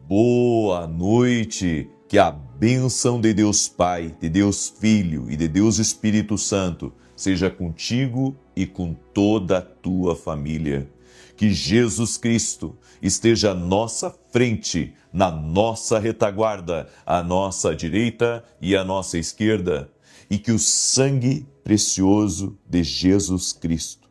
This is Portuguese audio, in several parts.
Boa noite, que a bênção de Deus Pai, de Deus Filho e de Deus Espírito Santo seja contigo e com toda a tua família. Que Jesus Cristo esteja à nossa frente, na nossa retaguarda, à nossa direita e à nossa esquerda, e que o sangue precioso de Jesus Cristo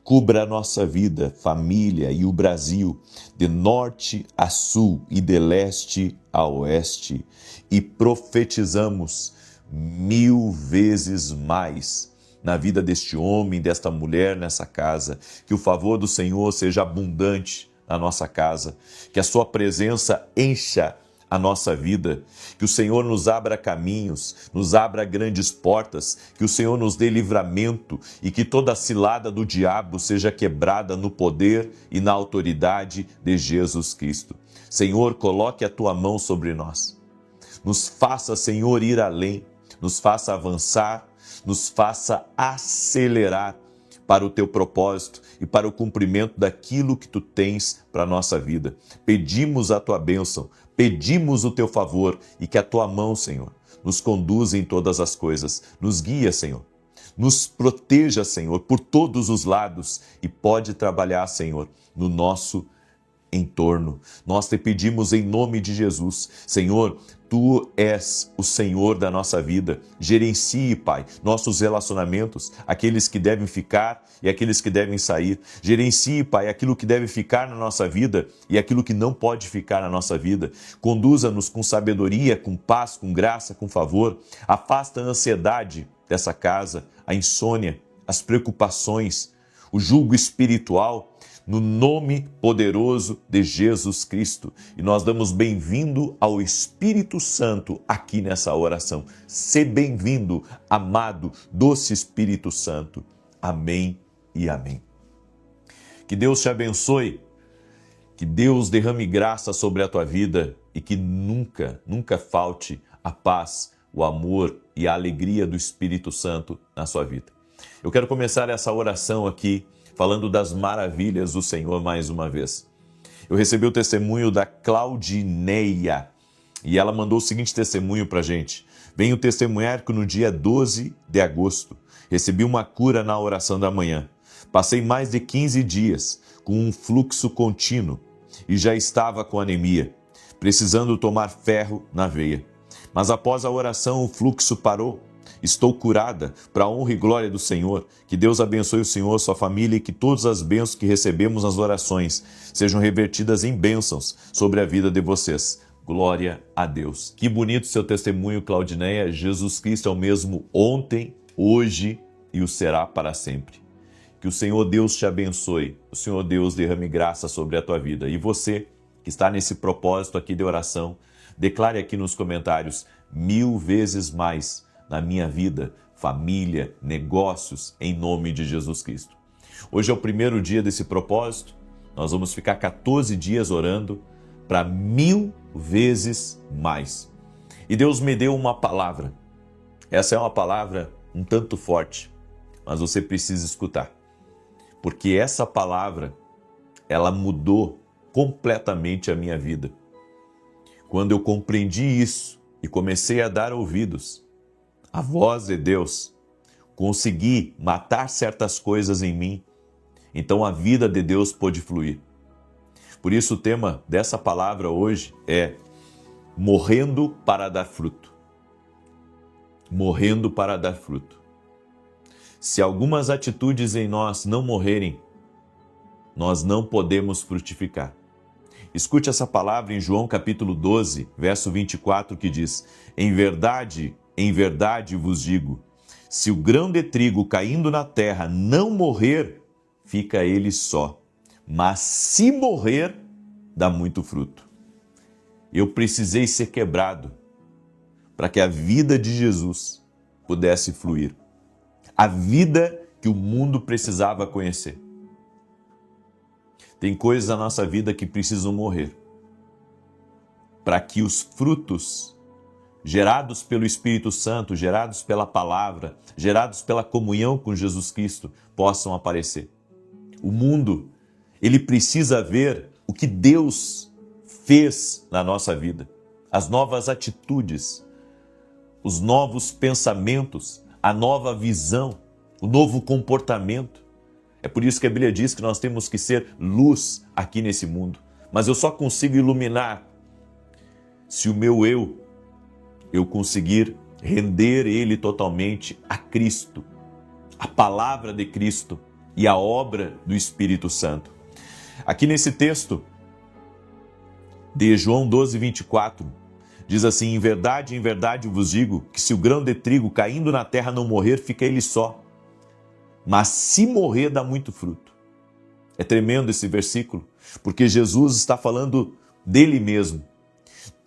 cubra a nossa vida, família e o Brasil, de norte a sul e de leste a oeste, e profetizamos 1000 vezes mais na vida deste homem, desta mulher nessa casa, que o favor do Senhor seja abundante na nossa casa, que a sua presença encha a nossa vida, que o Senhor nos abra caminhos, nos abra grandes portas, que o Senhor nos dê livramento e que toda a cilada do diabo seja quebrada no poder e na autoridade de Jesus Cristo. Senhor, coloque a tua mão sobre nós. Nos faça, Senhor, ir além, nos faça avançar, nos faça acelerar para o teu propósito e para o cumprimento daquilo que tu tens para a nossa vida. Pedimos a tua bênção, pedimos o teu favor e que a tua mão, Senhor, nos conduza em todas as coisas. Nos guia, Senhor. Nos proteja, Senhor, por todos os lados e pode trabalhar, Senhor, no nosso entorno. Nós te pedimos em nome de Jesus. Senhor, tu és o Senhor da nossa vida. Gerencie, Pai, nossos relacionamentos, aqueles que devem ficar e aqueles que devem sair. Gerencie, Pai, aquilo que deve ficar na nossa vida e aquilo que não pode ficar na nossa vida. Conduza-nos com sabedoria, com paz, com graça, com favor. Afasta a ansiedade dessa casa, a insônia, as preocupações, o jugo espiritual, no nome poderoso de Jesus Cristo. E nós damos bem-vindo ao Espírito Santo aqui nessa oração. Sê bem-vindo, amado, doce Espírito Santo. Amém e amém. Que Deus te abençoe, que Deus derrame graça sobre a tua vida e que nunca, nunca falte a paz, o amor e a alegria do Espírito Santo na sua vida. Eu quero começar essa oração aqui falando das maravilhas do Senhor mais uma vez. Eu recebi o testemunho da Claudineia e ela mandou o seguinte testemunho para a gente. Venho testemunhar que no dia 12 de agosto recebi uma cura na oração da manhã. Passei mais de 15 dias com um fluxo contínuo e já estava com anemia, precisando tomar ferro na veia. Mas após a oração o fluxo parou. Estou curada, para a honra e glória do Senhor. Que Deus abençoe o Senhor, sua família e que todas as bênçãos que recebemos nas orações sejam revertidas em bênçãos sobre a vida de vocês. Glória a Deus. Que bonito seu testemunho, Claudineia. Jesus Cristo é o mesmo ontem, hoje e o será para sempre. Que o Senhor Deus te abençoe. O Senhor Deus derrame graça sobre a tua vida. E você que está nesse propósito aqui de oração, declare aqui nos comentários 1000 vezes mais na minha vida, família, negócios, em nome de Jesus Cristo. Hoje é o primeiro dia desse propósito, nós vamos ficar 14 dias orando para 1000 vezes mais. E Deus me deu uma palavra, essa é uma palavra um tanto forte, mas você precisa escutar, porque essa palavra, ela mudou completamente a minha vida. Quando eu compreendi isso e comecei a dar ouvidos a voz de Deus, consegui matar certas coisas em mim, então a vida de Deus pôde fluir. Por isso o tema dessa palavra hoje é morrendo para dar fruto. Morrendo para dar fruto. Se algumas atitudes em nós não morrerem, nós não podemos frutificar. Escute essa palavra em João capítulo 12, verso 24, que diz: em verdade vos digo, se o grão de trigo caindo na terra não morrer, fica ele só. Mas se morrer, dá muito fruto. Eu precisei ser quebrado para que a vida de Jesus pudesse fluir. A vida que o mundo precisava conhecer. Tem coisas na nossa vida que precisam morrer para que os frutos gerados pelo Espírito Santo, gerados pela palavra, gerados pela comunhão com Jesus Cristo, possam aparecer. O mundo, ele precisa ver o que Deus fez na nossa vida, as novas atitudes, os novos pensamentos, a nova visão, o novo comportamento. É por isso que a Bíblia diz que nós temos que ser luz aqui nesse mundo. Mas eu só consigo iluminar se o meu eu conseguir render ele totalmente a Cristo, a palavra de Cristo e a obra do Espírito Santo. Aqui nesse texto de João 12, 24, diz assim: em verdade vos digo que se o grão de trigo caindo na terra não morrer, fica ele só. Mas se morrer, dá muito fruto. É tremendo esse versículo, porque Jesus está falando dele mesmo.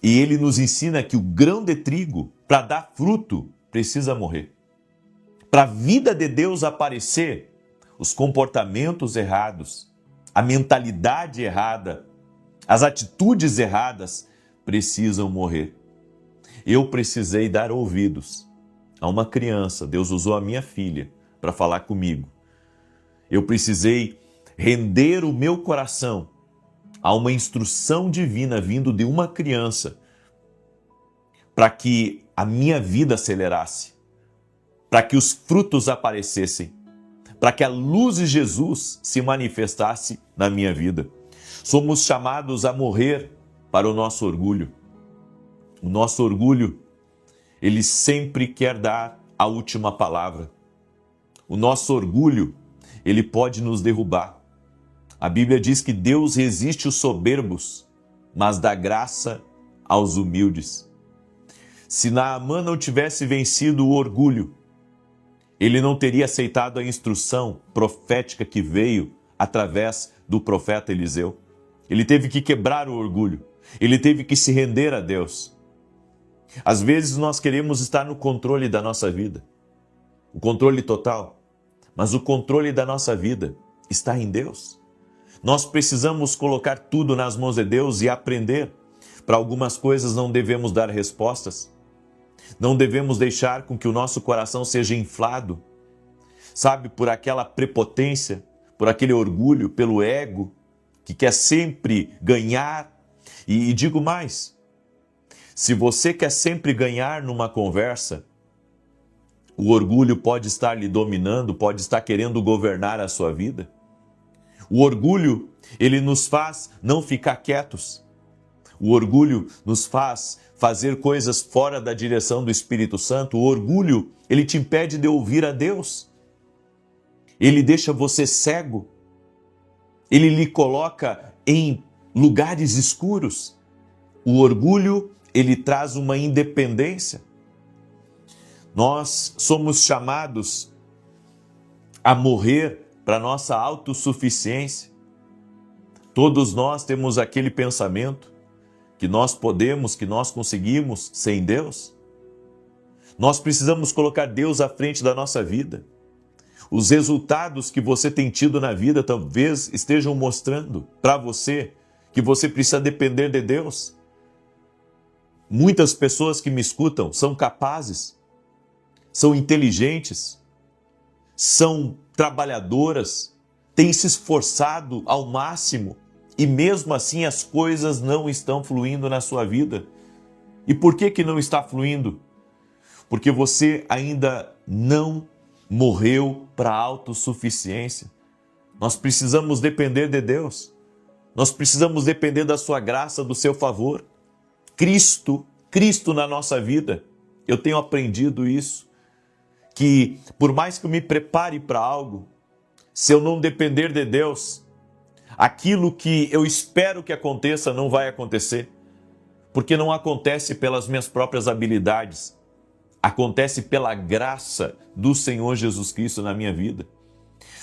E ele nos ensina que o grão de trigo, para dar fruto, precisa morrer. Para a vida de Deus aparecer, os comportamentos errados, a mentalidade errada, as atitudes erradas precisam morrer. Eu precisei dar ouvidos a uma criança, Deus usou a minha filha para falar comigo. Eu precisei render o meu coração a uma instrução divina vindo de uma criança para que a minha vida acelerasse, para que os frutos aparecessem, para que a luz de Jesus se manifestasse na minha vida. Somos chamados a morrer para o nosso orgulho. O nosso orgulho, ele sempre quer dar a última palavra. O nosso orgulho, ele pode nos derrubar. A Bíblia diz que Deus resiste os soberbos, mas dá graça aos humildes. Se Naamã não tivesse vencido o orgulho, ele não teria aceitado a instrução profética que veio através do profeta Eliseu. Ele teve que quebrar o orgulho, ele teve que se render a Deus. Às vezes nós queremos estar no controle da nossa vida, o controle total, mas o controle da nossa vida está em Deus. Nós precisamos colocar tudo nas mãos de Deus e aprender. Para algumas coisas não devemos dar respostas. Não devemos deixar com que o nosso coração seja inflado, sabe, por aquela prepotência, por aquele orgulho, pelo ego, que quer sempre ganhar. E digo mais, se você quer sempre ganhar numa conversa, o orgulho pode estar lhe dominando, pode estar querendo governar a sua vida. O orgulho, ele nos faz não ficar quietos. O orgulho nos faz fazer coisas fora da direção do Espírito Santo. O orgulho, ele te impede de ouvir a Deus. Ele deixa você cego. Ele lhe coloca em lugares escuros. O orgulho, ele traz uma independência. Nós somos chamados a morrer para nossa autossuficiência. Todos nós temos aquele pensamento que nós podemos, que nós conseguimos sem Deus. Nós precisamos colocar Deus à frente da nossa vida. Os resultados que você tem tido na vida talvez estejam mostrando para você que você precisa depender de Deus. Muitas pessoas que me escutam são capazes, são inteligentes, são trabalhadoras, têm se esforçado ao máximo e mesmo assim as coisas não estão fluindo na sua vida. E por que não está fluindo? Porque você ainda não morreu para a autossuficiência. Nós precisamos depender de Deus. Nós precisamos depender da sua graça, do seu favor. Cristo na nossa vida. Eu tenho aprendido isso, que por mais que eu me prepare para algo, se eu não depender de Deus, aquilo que eu espero que aconteça não vai acontecer, porque não acontece pelas minhas próprias habilidades, acontece pela graça do Senhor Jesus Cristo na minha vida,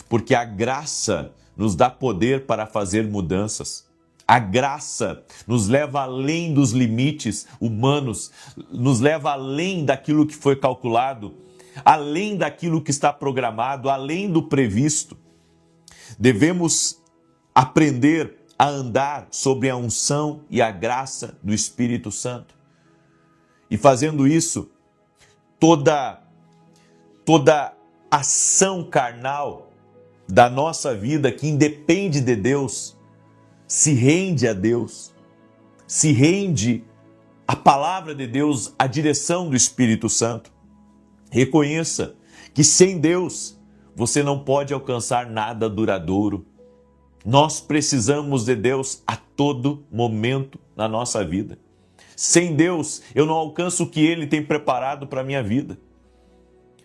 porque a graça nos dá poder para fazer mudanças. A graça nos leva além dos limites humanos, nos leva além daquilo que foi calculado, além daquilo que está programado, além do previsto. Devemos aprender a andar sobre a unção e a graça do Espírito Santo. E fazendo isso, toda ação carnal da nossa vida que independe de Deus, se rende a Deus, se rende à palavra de Deus, à direção do Espírito Santo. Reconheça que sem Deus você não pode alcançar nada duradouro. Nós precisamos de Deus a todo momento na nossa vida. Sem Deus, eu não alcanço o que Ele tem preparado para a minha vida.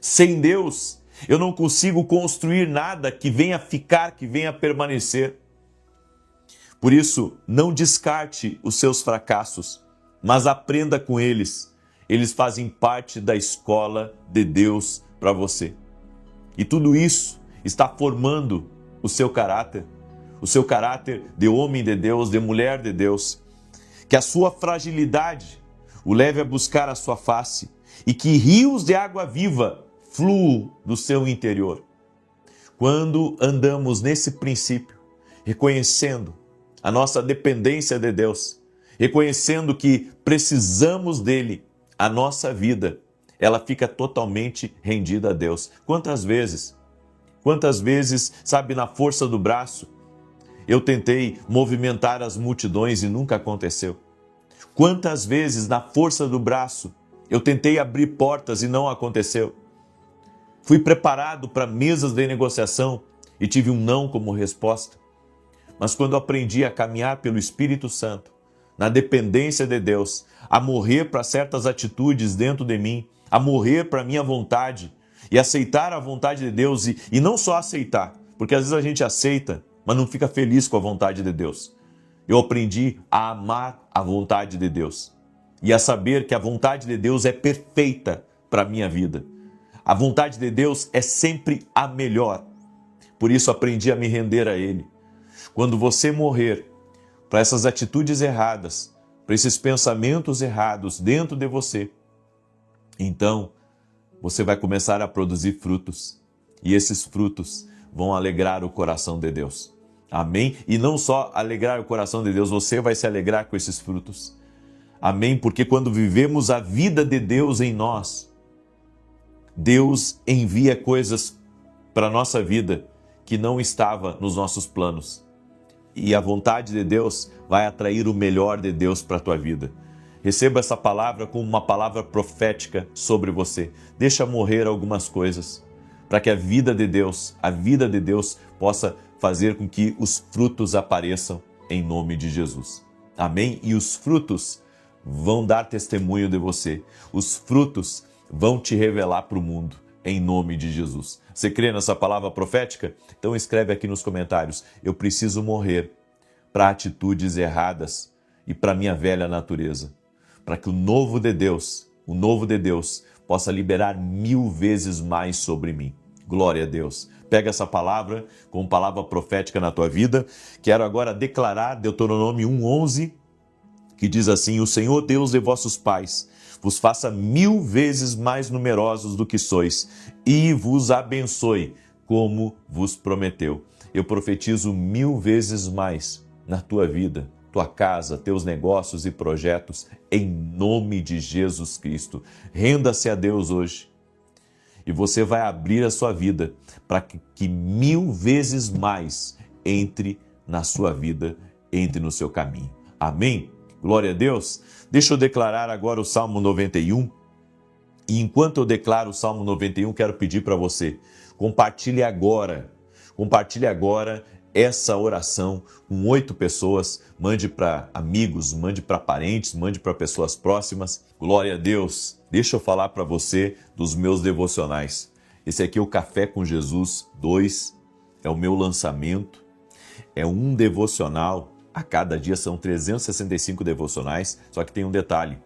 Sem Deus, eu não consigo construir nada que venha ficar, que venha permanecer. Por isso, não descarte os seus fracassos, mas aprenda com eles. Eles fazem parte da escola de Deus para você. E tudo isso está formando o seu caráter de homem de Deus, de mulher de Deus. Que a sua fragilidade o leve a buscar a sua face e que rios de água viva fluam do seu interior. Quando andamos nesse princípio, reconhecendo a nossa dependência de Deus, reconhecendo que precisamos dele, a nossa vida, ela fica totalmente rendida a Deus. Quantas vezes, sabe, na força do braço, eu tentei movimentar as multidões e nunca aconteceu. Quantas vezes, na força do braço, eu tentei abrir portas e não aconteceu. Fui preparado para mesas de negociação e tive um não como resposta. Mas quando aprendi a caminhar pelo Espírito Santo, na dependência de Deus, a morrer para certas atitudes dentro de mim, a morrer para a minha vontade e aceitar a vontade de Deus e não só aceitar, porque às vezes a gente aceita, mas não fica feliz com a vontade de Deus. Eu aprendi a amar a vontade de Deus e a saber que a vontade de Deus é perfeita para a minha vida. A vontade de Deus é sempre a melhor. Por isso aprendi a me render a Ele. Quando você morrer para essas atitudes erradas, para esses pensamentos errados dentro de você, então você vai começar a produzir frutos. E esses frutos vão alegrar o coração de Deus. Amém? E não só alegrar o coração de Deus, você vai se alegrar com esses frutos. Amém? Porque quando vivemos a vida de Deus em nós, Deus envia coisas para a nossa vida que não estava nos nossos planos. E a vontade de Deus vai atrair o melhor de Deus para a tua vida. Receba essa palavra como uma palavra profética sobre você. Deixa morrer algumas coisas, para que a vida de Deus possa fazer com que os frutos apareçam em nome de Jesus. Amém? E os frutos vão dar testemunho de você. Os frutos vão te revelar para o mundo, em nome de Jesus. Você crê nessa palavra profética? Então escreve aqui nos comentários: eu preciso morrer para atitudes erradas e para minha velha natureza, para que o novo de Deus possa liberar 1000 vezes mais sobre mim. Glória a Deus. Pega essa palavra como palavra profética na tua vida. Quero agora declarar Deuteronômio 1:11, que diz assim: o Senhor Deus de vossos pais vos faça 1000 vezes mais numerosos do que sois e vos abençoe como vos prometeu. Eu profetizo 1000 vezes mais na tua vida, tua casa, teus negócios e projetos, em nome de Jesus Cristo. Renda-se a Deus hoje e você vai abrir a sua vida para que 1000 vezes mais entre na sua vida, entre no seu caminho. Amém? Glória a Deus. Deixa eu declarar agora o Salmo 91. E enquanto eu declaro o Salmo 91, quero pedir para você, compartilhe agora essa oração com 8 pessoas, mande para amigos, mande para parentes, mande para pessoas próximas. Glória a Deus. Deixa eu falar para você dos meus devocionais. Esse aqui é o Café com Jesus 2, é o meu lançamento, é um devocional. A cada dia são 365 devocionais, só que tem um detalhe: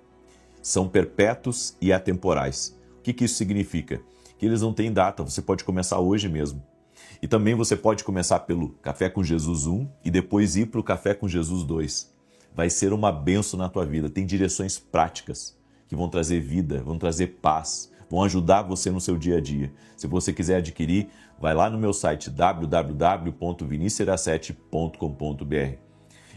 são perpétuos e atemporais. O que isso significa? Que eles não têm data, você pode começar hoje mesmo. E também você pode começar pelo Café com Jesus 1 e depois ir para o Café com Jesus 2. Vai ser uma bênção na tua vida. Tem direções práticas que vão trazer vida, vão trazer paz, vão ajudar você no seu dia a dia. Se você quiser adquirir, vai lá no meu site www.vinicius07.com.br.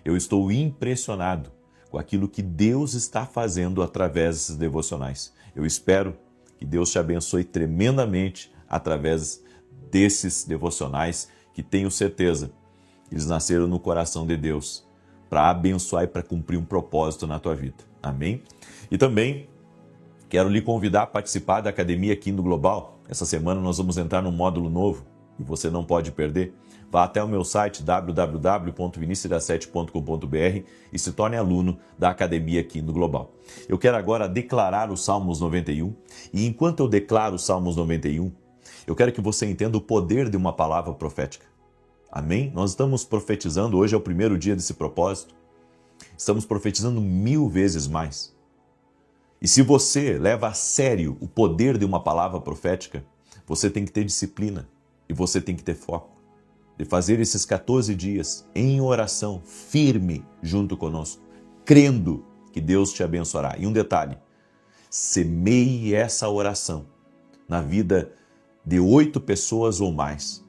Eu estou impressionado com aquilo que Deus está fazendo através desses devocionais. Eu espero que Deus te abençoe tremendamente através desses devocionais, que tenho certeza, eles nasceram no coração de Deus para abençoar e para cumprir um propósito na tua vida. Amém? E também quero lhe convidar a participar da Academia Kingdom Global. Essa semana nós vamos entrar num módulo novo e você não pode perder. Vá até o meu site www.vinicius7.com.br e se torne aluno da Academia Kingdom Global. Eu quero agora declarar os Salmos 91 e enquanto eu declaro os Salmos 91, eu quero que você entenda o poder de uma palavra profética. Amém? Nós estamos profetizando, hoje é o primeiro dia desse propósito, estamos profetizando 1000 vezes mais. E se você leva a sério o poder de uma palavra profética, você tem que ter disciplina e você tem que ter foco de fazer esses 14 dias em oração firme junto conosco, crendo que Deus te abençoará. E um detalhe, semeie essa oração na vida de 8 pessoas ou mais.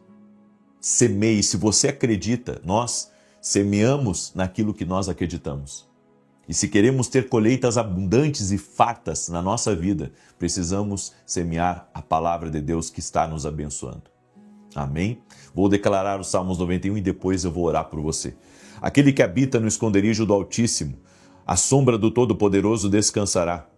Semeie, se você acredita, nós semeamos naquilo que nós acreditamos. E se queremos ter colheitas abundantes e fartas na nossa vida, precisamos semear a palavra de Deus que está nos abençoando. Amém? Vou declarar os Salmos 91 e depois eu vou orar por você. Aquele que habita no esconderijo do Altíssimo, à sombra do Todo-Poderoso descansará.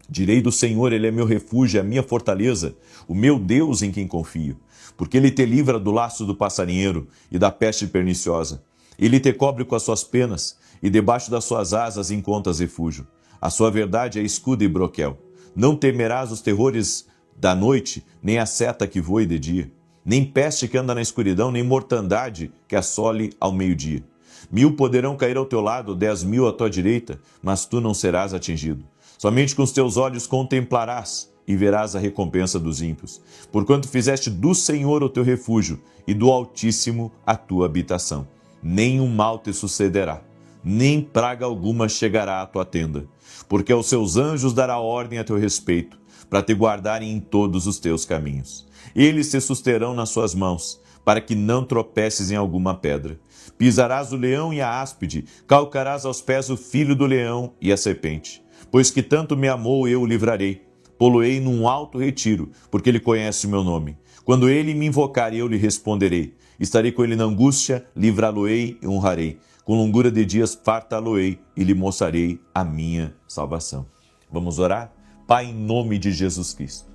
Direi do Senhor, Ele é meu refúgio, a minha fortaleza, o meu Deus em quem confio. Porque Ele te livra do laço do passarinheiro e da peste perniciosa. Ele te cobre com as suas penas e debaixo das suas asas encontras refúgio. A sua verdade é escudo e broquel. Não temerás os terrores da noite, nem a seta que voe de dia, nem peste que anda na escuridão, nem mortandade que assole ao meio-dia. 1000 poderão cair ao teu lado, 10.000 à tua direita, mas tu não serás atingido. Somente com os teus olhos contemplarás e verás a recompensa dos ímpios. Porquanto fizeste do Senhor o teu refúgio e do Altíssimo a tua habitação. Nenhum mal te sucederá, nem praga alguma chegará à tua tenda. Porque aos seus anjos dará ordem a teu respeito, para te guardarem em todos os teus caminhos. Eles te susterão nas suas mãos, para que não tropeces em alguma pedra. Pisarás o leão e a áspide, calcarás aos pés o filho do leão e a serpente. Pois que tanto me amou, eu o livrarei. Poloei num alto retiro, porque ele conhece o meu nome. Quando ele me invocar, eu lhe responderei. Estarei com ele na angústia, livrá-lo-ei e honrarei. Com longura de dias fartá-lo-ei e lhe mostrarei a minha salvação. Vamos orar? Pai, em nome de Jesus Cristo,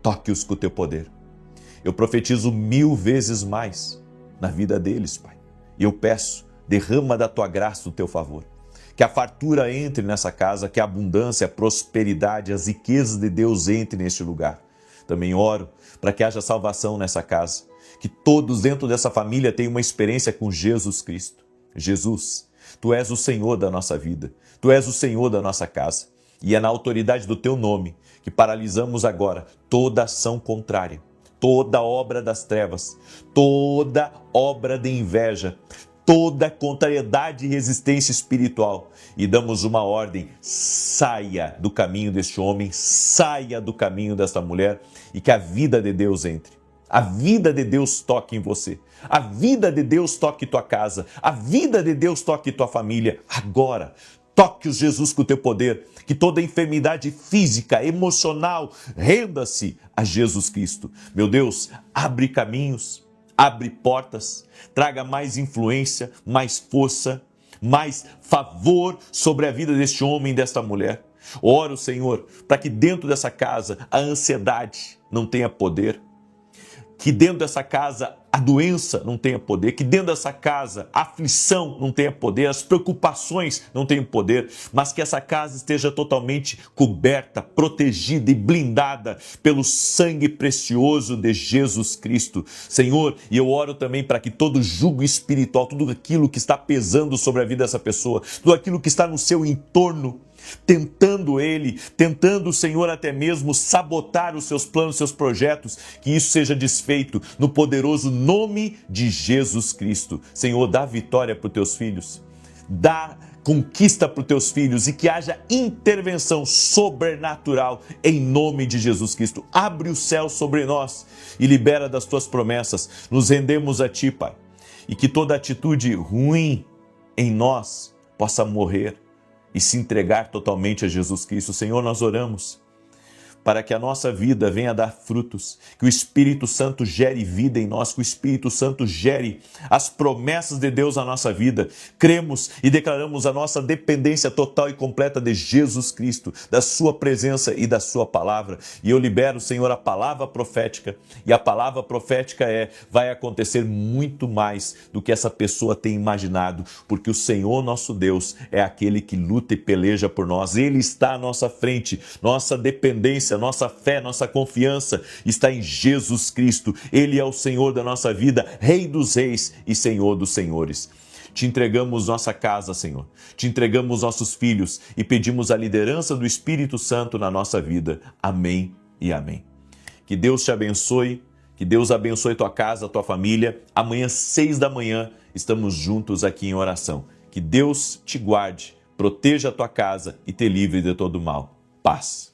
toque-os com o teu poder. Eu profetizo 1000 vezes mais na vida deles, Pai. E eu peço, derrama da tua graça o teu favor. Que a fartura entre nessa casa, que a abundância, a prosperidade, as riquezas de Deus entrem neste lugar. Também oro para que haja salvação nessa casa. Que todos dentro dessa família tenham uma experiência com Jesus Cristo. Jesus, Tu és o Senhor da nossa vida. Tu és o Senhor da nossa casa. E é na autoridade do Teu nome que paralisamos agora toda ação contrária, toda obra das trevas, toda obra de inveja, toda contrariedade e resistência espiritual. E damos uma ordem, saia do caminho deste homem, saia do caminho desta mulher e que a vida de Deus entre. A vida de Deus toque em você. A vida de Deus toque tua casa. A vida de Deus toque tua família. Agora, toque-os, Jesus, com o teu poder. Que toda enfermidade física, emocional, renda-se a Jesus Cristo. Meu Deus, abre caminhos, abre portas, traga mais influência, mais força, mais favor sobre a vida deste homem e desta mulher. Oro, Senhor, para que dentro dessa casa a ansiedade não tenha poder. Que dentro dessa casa a doença não tenha poder, que dentro dessa casa a aflição não tenha poder, as preocupações não tenham poder, mas que essa casa esteja totalmente coberta, protegida e blindada pelo sangue precioso de Jesus Cristo. Senhor, e eu oro também para que todo jugo espiritual, tudo aquilo que está pesando sobre a vida dessa pessoa, tudo aquilo que está no seu entorno, tentando, Senhor, até mesmo sabotar os seus planos, os seus projetos, que isso seja desfeito no poderoso nome de Jesus Cristo. Senhor, dá vitória para os teus filhos, dá conquista para os teus filhos e que haja intervenção sobrenatural em nome de Jesus Cristo. Abre o céu sobre nós e libera das tuas promessas. Nos rendemos a ti, Pai, e que toda atitude ruim em nós possa morrer e se entregar totalmente a Jesus Cristo. Senhor, nós oramos para que a nossa vida venha a dar frutos, que o Espírito Santo gere vida em nós, que o Espírito Santo gere as promessas de Deus na nossa vida. Cremos e declaramos a nossa dependência total e completa de Jesus Cristo, da sua presença e da sua palavra. E eu libero, Senhor, a palavra profética, e a palavra profética vai acontecer muito mais do que essa pessoa tem imaginado, porque o Senhor nosso Deus é aquele que luta e peleja por nós. Ele está à nossa frente. Nossa dependência, nossa fé, nossa confiança está em Jesus Cristo. Ele é o Senhor da nossa vida, Rei dos reis e Senhor dos senhores. Te entregamos nossa casa, Senhor. Te entregamos nossos filhos e pedimos a liderança do Espírito Santo na nossa vida. Amém e amém. Que Deus te abençoe, que Deus abençoe tua casa, tua família. Amanhã, 6 da manhã, estamos juntos aqui em oração. Que Deus te guarde, proteja a tua casa e te livre de todo mal. Paz.